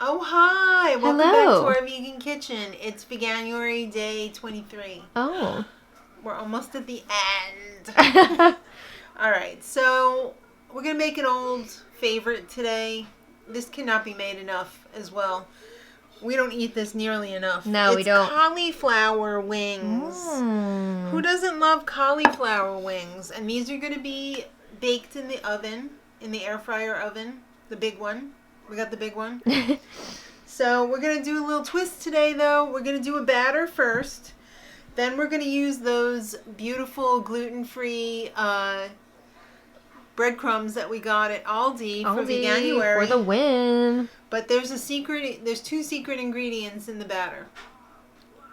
Oh, hi. Welcome Hello. back to our vegan kitchen. It's Veganuary day 23. Oh. We're almost at the end. All right, so we're going to make an old favorite today. This cannot be made enough as well. We don't eat this nearly enough. No, we don't. It's cauliflower wings. Who doesn't love cauliflower wings? And these are going to be baked in the oven, in the air fryer oven, the big one. We got the big one. So we're going to do a little twist today, though. We're going to do a batter first. Then we're going to use those beautiful gluten-free breadcrumbs that we got at Aldi for Veganuary. For the win. But there's two secret ingredients in the batter.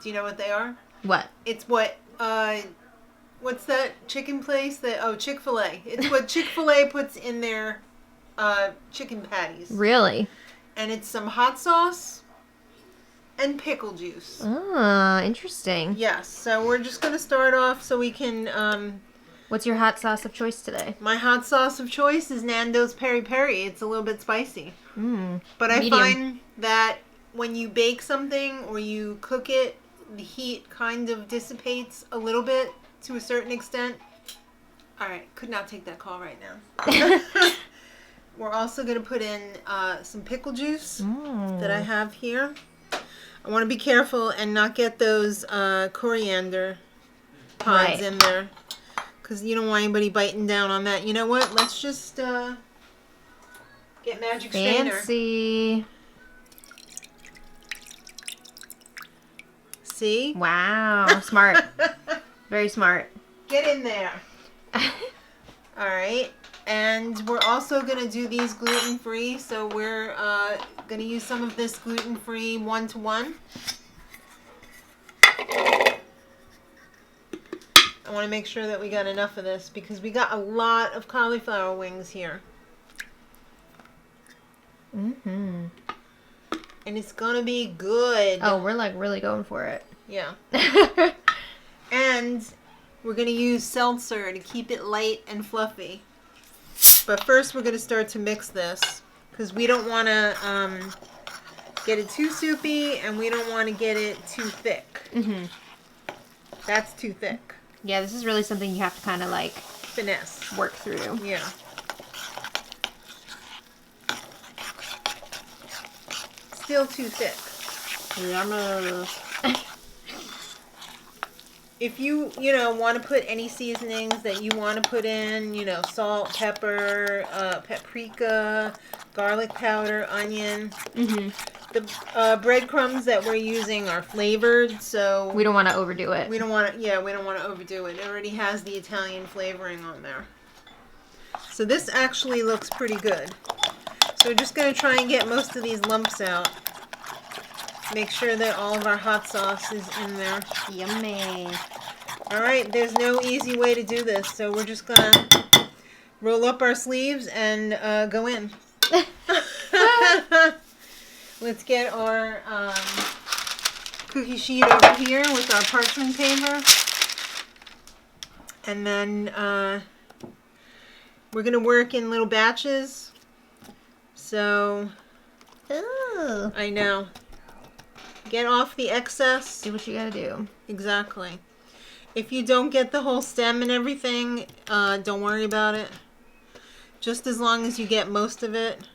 Do you know what they are? What? It's what's that chicken place Chick-fil-A. It's what Chick-fil-A puts in their chicken patties. Really? And it's some hot sauce and pickle juice. Ah, interesting. Yes. So we're just going to start off so we can... What's your hot sauce of choice today? My hot sauce of choice is Nando's Peri Peri. It's a little bit spicy. But I find that when you bake something or you cook it, the heat kind of dissipates a little bit to a certain extent. All right. Could not take that call right now. We're also going to put in some pickle juice that I have here. I want to be careful and not get those coriander pods in there. Because you don't want anybody biting down on that. You know what? Let's just get magic strainer. Fancy. See? Wow. Smart. Very smart. Get in there. All right. And we're also going to do these gluten-free. So we're going to use some of this gluten-free 1-to-1. I want to make sure that we got enough of this because we got a lot of cauliflower wings here. And it's going to be good. Oh, we're like really going for it. Yeah. And we're going to use seltzer to keep it light and fluffy. But first we're going to start to mix this because we don't want to get it too soupy and we don't want to get it too thick. That's too thick. Yeah, this is really something you have to kind of like finesse. Work through. Yeah. Still too thick. Yummy. If you want to put any seasonings that you want to put in, salt, pepper, paprika, garlic powder, onion. The breadcrumbs that we're using are flavored, so we don't want to overdo it. We don't want to overdo it. It already has the Italian flavoring on there. So this actually looks pretty good. So we're just going to try and get most of these lumps out. Make sure that all of our hot sauce is in there. Yummy. All right, there's no easy way to do this, so we're just going to roll up our sleeves and go in. Let's get our cookie sheet over here with our parchment paper. And then we're going to work in little batches. So, Ooh. I know. Get off the excess. Do what you gotta do. Exactly. If you don't get the whole stem and everything, don't worry about it. Just as long as you get most of it.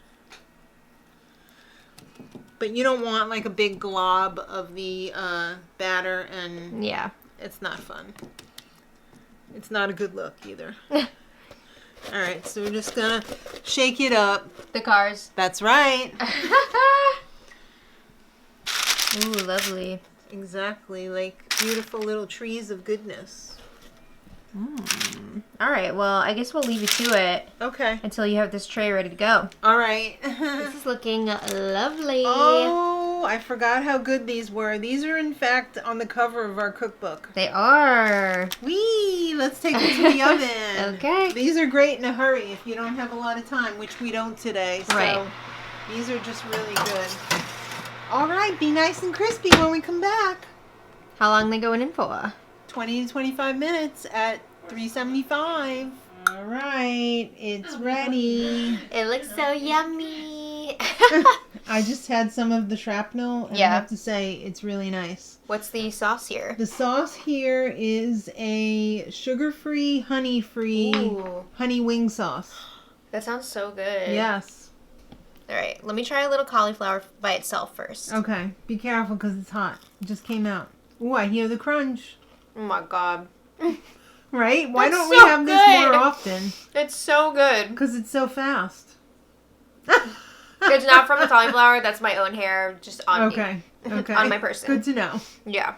But you don't want like a big glob of the batter, and yeah, it's not fun. It's not a good look either. All right, so we're just gonna shake it up. The cars. That's right. Ooh, lovely. Exactly, like beautiful little trees of goodness. All right, well, I guess we'll leave you to it. Okay. Until you have this tray ready to go. All right. This is looking lovely. Oh, I forgot how good these were. These are, in fact, on the cover of our cookbook. They are. Whee! Let's take them to the oven. Okay. These are great in a hurry if you don't have a lot of time, which we don't today. So right. These are just really good. All right, be nice and crispy when we come back. How long are they going in for? 20 to 25 minutes at 375. All right, it's ready. It looks so yummy. I just had some of the shrapnel, and I have to say, it's really nice. What's the sauce here? The sauce here is a sugar-free, honey-free honey wing sauce. That sounds so good. Yes. All right, let me try a little cauliflower by itself first. Okay, be careful because it's hot. It just came out. Ooh, I hear the crunch. Oh my God. Right? Why don't we have this more often? It's so good. Because it's so fast. It's not from the cauliflower. That's my own hair, just on me. Okay. On my person. Good to know. Yeah.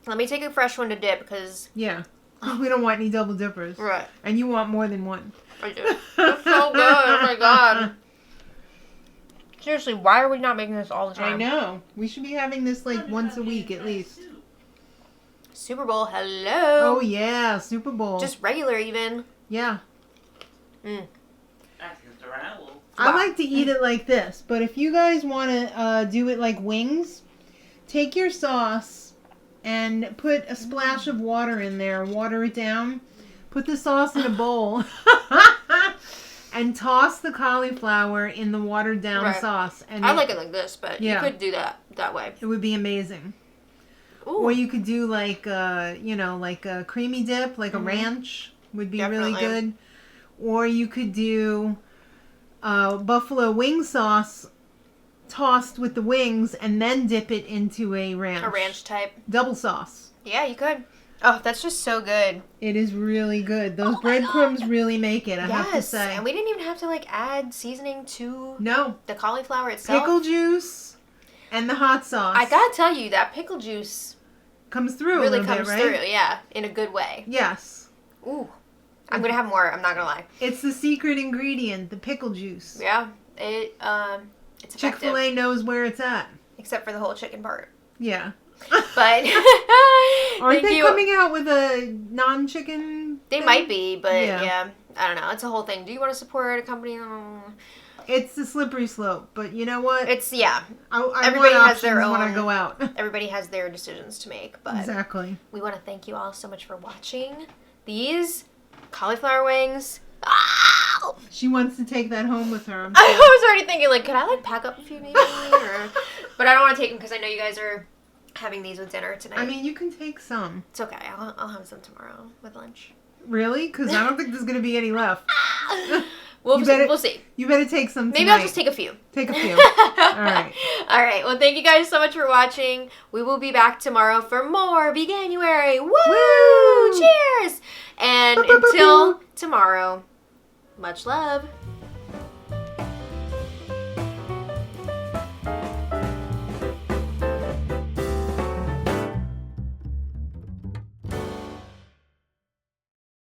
Let me take a fresh one to dip because... Yeah. Because we don't want any double dippers. Right. And you want more than one. I do. It's so good. Oh my God. Seriously, why are we not making this all the time? I know. We should be having this like once a week at least. Super Bowl, hello. Oh yeah, Super Bowl. Just regular even. Yeah. Mm. I like to eat it like this, but if you guys want to do it like wings, take your sauce and put a splash of water in there, water it down, put the sauce in a bowl, and toss the cauliflower in the watered down sauce. And I like it like this, but you could do that way. It would be amazing. Ooh. Or you could do like, like a creamy dip, like a ranch would be really good. Or you could do buffalo wing sauce tossed with the wings and then dip it into a ranch. A ranch type. Double sauce. Yeah, you could. Oh, that's just so good. It is really good. Those breadcrumbs really make it, I have to say. And we didn't even have to like add seasoning to the cauliflower itself. Pickle juice and the hot sauce. I gotta tell you, that pickle juice comes through really a little comes bit, right? through, yeah, in a good way. Yes. Ooh. I'm gonna have more, I'm not gonna lie. It's the secret ingredient, the pickle juice. Yeah. It's effective. Chick-fil-A knows where it's at. Except for the whole chicken part. Yeah. But aren't they coming out with a non-chicken They thing? might be, but yeah, I don't know. It's a whole thing. Do you want to support a company? It's the slippery slope, but you know what? It's I everybody want has their own. when I go out. Everybody has their decisions to make, but exactly. We want to thank you all so much for watching these cauliflower wings. Ah! She wants to take that home with her. I was already thinking, like, could I like pack up a few maybe? But I don't want to take them because I know you guys are having these with dinner tonight. I mean, you can take some. It's okay. I'll have some tomorrow with lunch. Really? Because I don't think there's going to be any left. We'll see. You better take some tonight. Maybe I'll just take a few. Take a few. All right. All right. Well, thank you guys so much for watching. We will be back tomorrow for more Veganuary. Woo! Woo! Cheers! And until tomorrow, much love.